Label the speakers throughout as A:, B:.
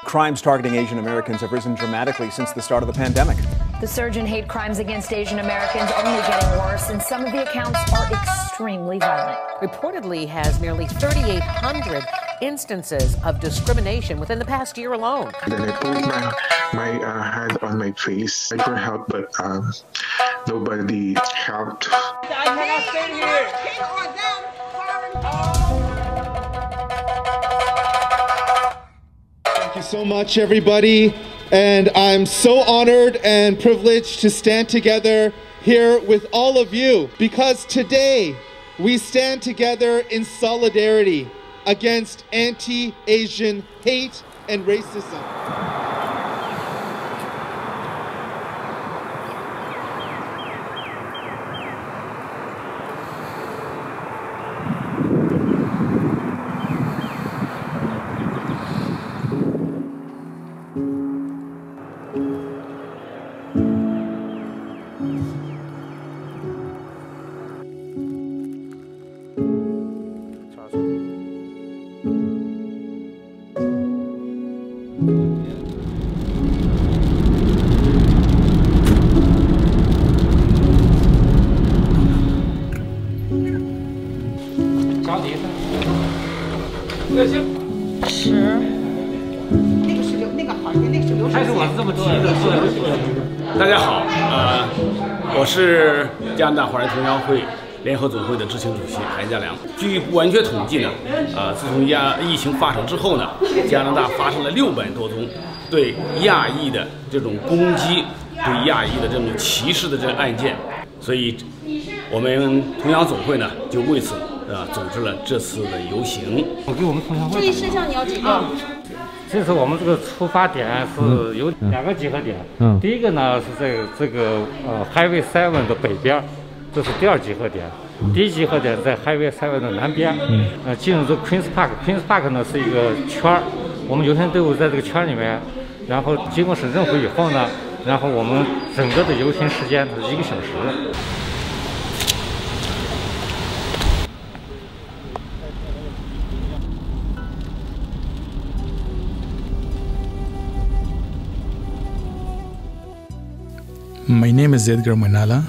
A: Crimes targeting Asian Americans have risen dramatically since the start of the pandemic.
B: The surge in hate crimes against Asian Americans only getting worse, and some of the accounts are extremely violent.
C: Reportedly has nearly 3,800 instances of discrimination within the past year alone.
D: Then I put my hand on my face. I for help, but nobody helped.
E: I cannot stay here. King or them,
F: Thank you so much, everybody. And I'm so honored and privileged to stand together here with all of you, because today we stand together in solidarity against anti-Asian hate and racism.
G: 大家好，我是加拿大华人同乡会联合总会的执行主席韩家良。据不完全统计呢，自从疫情发生之后呢，加拿大发生了600多宗对亚裔的这种攻击、对亚裔的这种歧视的这个案件，所以我们同乡总会呢就为此组织了这次的游行。
H: 我给我们同乡会
I: 注意事项你要几个？
H: 这次我们这个出发点是有2个集合点。第一个呢是在这个Highway 7的北边，这是第2集合点。第1集合点在Highway 7的南边。进入这 Queens Park。Queens Park 呢是一个圈儿，我们游行队伍在这个圈里面，然后经过省政府以后呢，然后我们整个的游行时间是1个小时。
J: My name is Edgar Manala.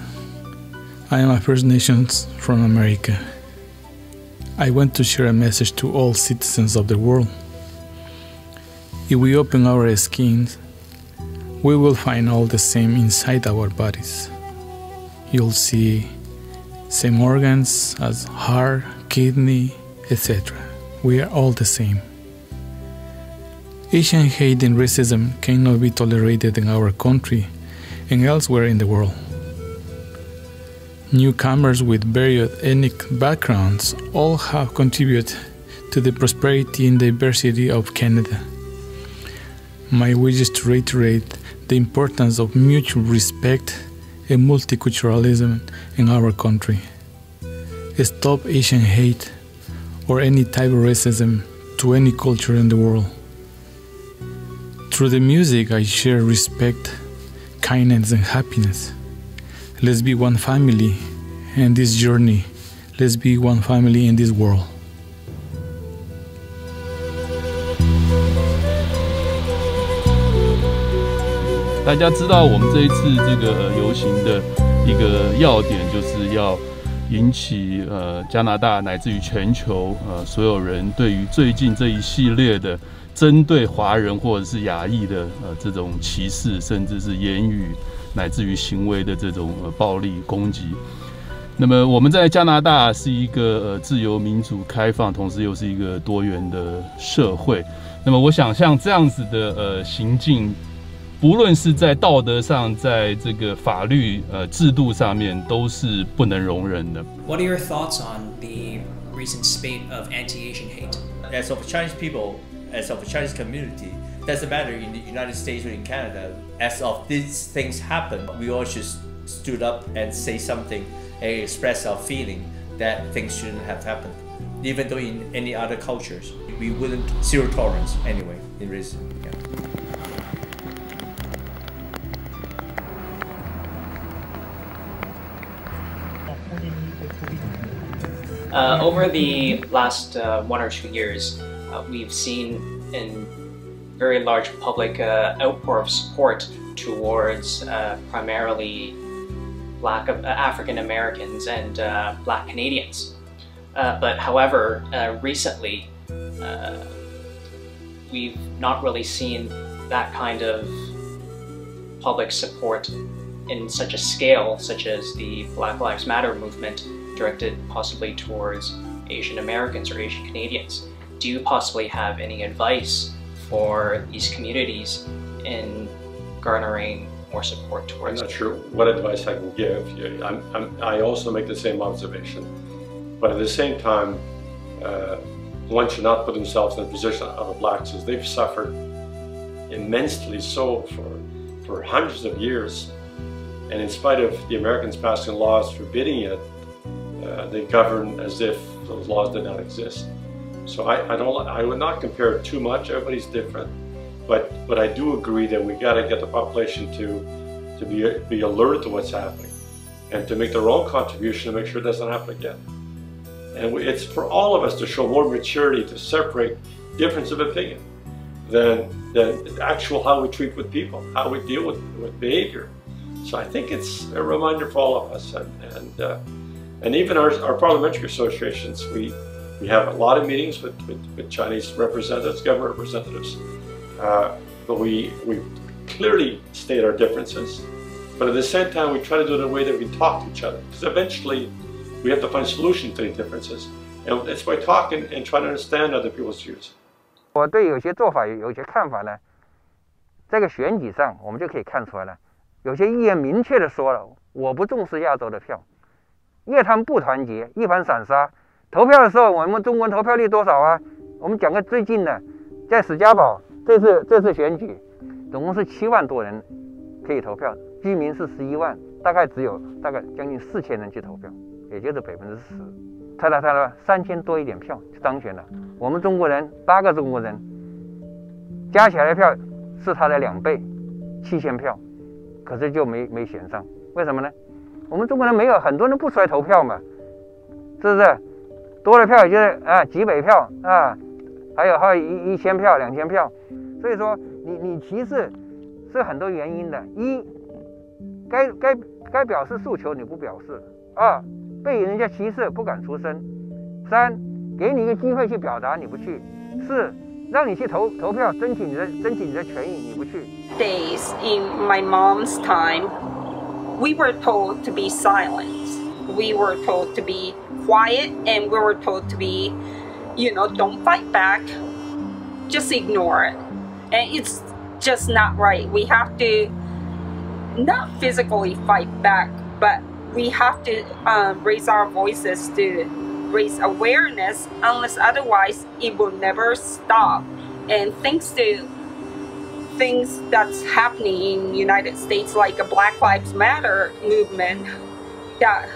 J: I am a First Nations from America. I want to share a message to all citizens of the world. If we open our skins, we will find all the same inside our bodies. You'll see same organs as heart, kidney, etc. We are all the same. Asian hate and racism cannot be tolerated in our country and elsewhere in the world. Newcomers with varied ethnic backgrounds all have contributed to the prosperity and diversity of Canada. My wish is to reiterate the importance of mutual respect and multiculturalism in our country. Stop Asian hate or any type of racism to any culture in the world. Through the music, I share respect, kindness and happiness. Let's be one family in this journey. Let's be one family in this world.
K: 大家知道，我们这一次这个游行的一个要点，就是要引起加拿大乃至于全球所有人对于最近这一系列的针对华人或者是亚裔的这种歧视，甚至是言语乃至于行为的这种暴力攻击。那么我们在加拿大是一个自由民主开放，同时又是一个多元的社会。那么我想像这样子的行径，不论是在道德上，在这个法律制度上面，都是不能容忍的。
L: What are your thoughts on the recent spate of anti-Asian hate?
M: As of Chinese people, as of a Chinese community, doesn't matter in the United States or in Canada. As of these things happen, we all should stood up and say something and express our feeling that things shouldn't have happened. Even though in any other cultures, we wouldn't zero tolerance anyway in racism.
L: Over the last 1 or 2 years, we've seen an very large public outpour of support towards primarily Black African Americans and Black Canadians. But however, recently we've not really seen that kind of public support in such a scale, such as the Black Lives Matter movement directed possibly towards Asian Americans or Asian Canadians. Do you possibly have any advice for these communities in garnering more support towards?
I: I'm not sure what advice I can give. I also make the same observation. But at the same time, one should not put themselves in the position of the blacks, as they've suffered immensely so for hundreds of years. And in spite of the Americans passing laws forbidding it, they govern as if those laws did not exist. So I would not compare it too much. Everybody's different, but I do agree that we got to get the population to be alerted to what's happening, and to make their own contribution to make sure it doesn't happen again. And it's for all of us to show more maturity to separate difference of opinion than actual how we treat with people, how we deal with behavior. So I think it's a reminder for all of us, and even our parliamentary associations. We have a lot of meetings with Chinese representatives, government representatives, but we clearly state our differences. But at the same time, we try to do it in a way that we talk to each other, because eventually we have to find solutions to these differences, and it's by talking and trying to understand other people's views.
N: 我对有些做法有些看法呢，这个选举上我们就可以看出来了。有些议员明确的说了，我不重视亚洲的票，因为他们不团结，一盘散沙。投票的时候，我们中国人投票率多少啊？我们讲个最近的，在史家堡这次选举，总共是7万多人可以投票，居民是11万，大概只有将近4000人去投票，也就是10%。他3000多一点票就当选了。我们中国人8个中国人加起来的票是他的2倍，7000票，可是就没选上，为什么呢？我们中国人没有很多人不出来投票嘛，是不是？多的票也就是几百票啊，还有1000票、2000票，所以说你歧视是很多原因的。一，该表示诉求你不表示；二，被人家歧视不敢出声；三，给你一个机会去表达你不去；四，让你去投票争取你的权益你不去。
O: Days in my mom's time, we were told to be silent. We were told to be quiet, and we were told to be, don't fight back, just ignore it. And it's just not right. We have to not physically fight back, but we have to raise our voices to raise awareness, unless otherwise it will never stop. And thanks to things that's happening in the United States, like a Black Lives Matter movement, that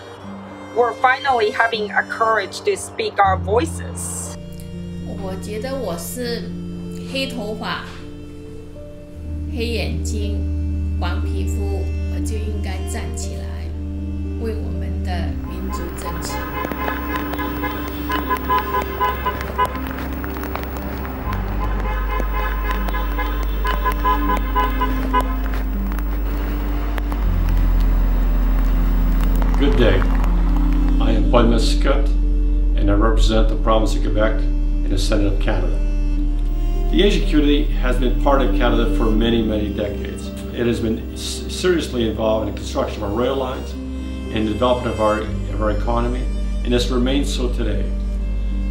O: we're finally having a courage to speak our voices.
P: 我觉得我是黑头发、黑眼睛、黄皮肤，我就应该站起来，为我们的民族争取。
I: Good day. I am Paul Mascotte, and I represent the province of Quebec in the Senate of Canada. The Asian community has been part of Canada for many, many decades. It has been seriously involved in the construction of our rail lines and the development of our economy, and this remains so today.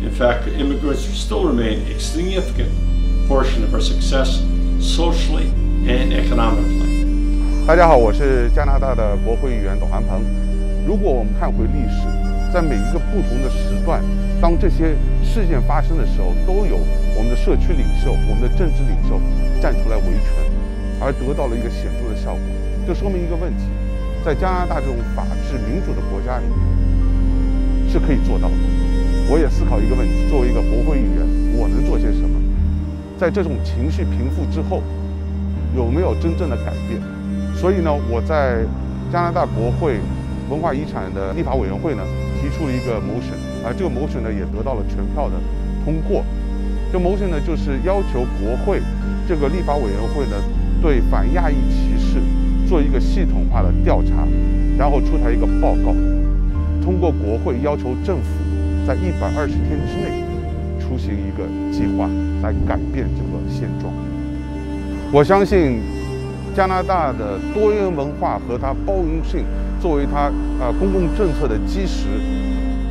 I: In fact, immigrants still remain a significant portion of our success socially and economically.
Q: 大家好，我是加拿大的国会议员董涵鹏。如果我们看回历史，在每一个不同的时段，当这些事件发生的时候，都有我们的社区领袖、我们的政治领袖站出来维权，而得到了一个显著的效果。这说明一个问题，在加拿大这种法治民主的国家里面是可以做到的。我也思考一个问题，作为一个国会议员，我能做些什么？在这种情绪平复之后，有没有真正的改变？所以呢，我在加拿大国会文化遗产的立法委员会呢提出了一个 motion， 这个 motion 呢也得到了全票的通过。这 motion 呢就是要求国会这个立法委员会呢，对反亚裔歧视做一个系统化的调查，然后出台一个报告，通过国会要求政府在120天之内出行一个计划来改变这个现状。我相信加拿大的多元文化和它包容性作为它公共政策的基石，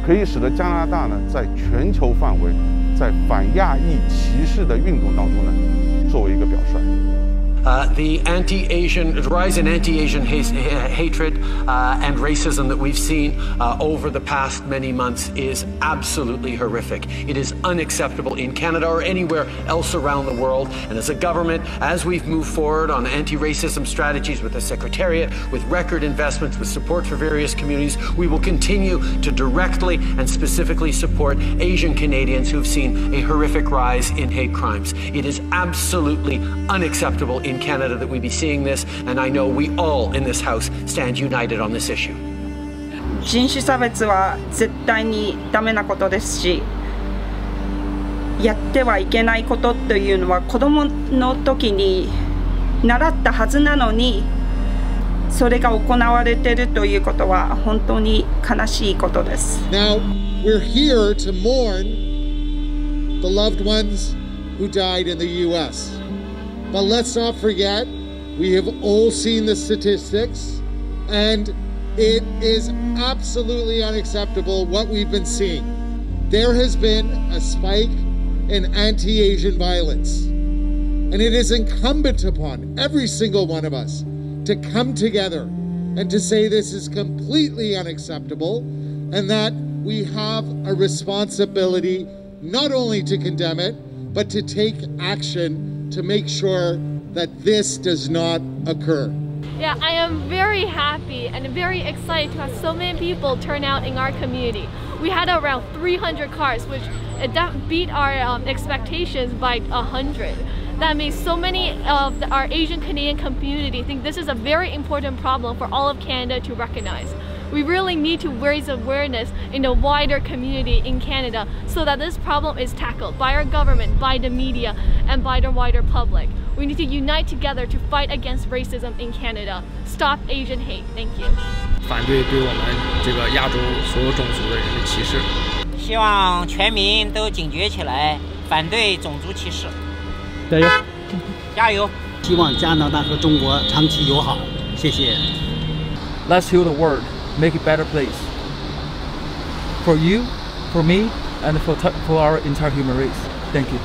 Q: 可以使得加拿大呢在全球范围在反亚裔歧视的运动当中呢作为一个表率。
R: The rise in anti-Asian hatred and racism that we've seen over the past many months is absolutely horrific. It is unacceptable in Canada or anywhere else around the world. And as a government, as we've moved forward on anti-racism strategies with the Secretariat, with record investments, with support for various communities, we will continue to directly and specifically support Asian Canadians who've seen a horrific rise in hate crimes. It is absolutely unacceptable in Canada that we be seeing this, and I know we all in this House stand united on this issue.
O: 人種差別は絶対にダメなことですし、やってはいけないことというのは子供の時に習ったはずなのに、それが行われているということは本当に悲しいことです。
S: Now we're here to mourn the loved ones who died in the U.S. But let's not forget, we have all seen the statistics, and it is absolutely unacceptable what we've been seeing. There has been a spike in anti-Asian violence, and it is incumbent upon every single one of us to come together and to say this is completely unacceptable, and that we have a responsibility not only to condemn it, but to take action to make sure that this does not occur.
T: Yeah, I am very happy and very excited to have so many people turn out in our community. We had around 300 cars, which beat our expectations by 100. That means so many of our Asian Canadian community think this is a very important problem for all of Canada to recognize. We really need to raise awareness in the wider community in Canada so that this problem is tackled by our government, by the media, and by the wider public. We need to unite together to fight against racism in Canada. Stop Asian hate. Thank you.
U: 反对对我们这个亚洲所有种族的人的歧视。
V: 希望全民都警觉起来，反对种族歧视。
U: 加油！
V: 加油！
W: 希望加拿大和中国长期友好。谢谢。
U: Let's heal the world. Make it a better place for you, for me, and for our entire human race. Thank you.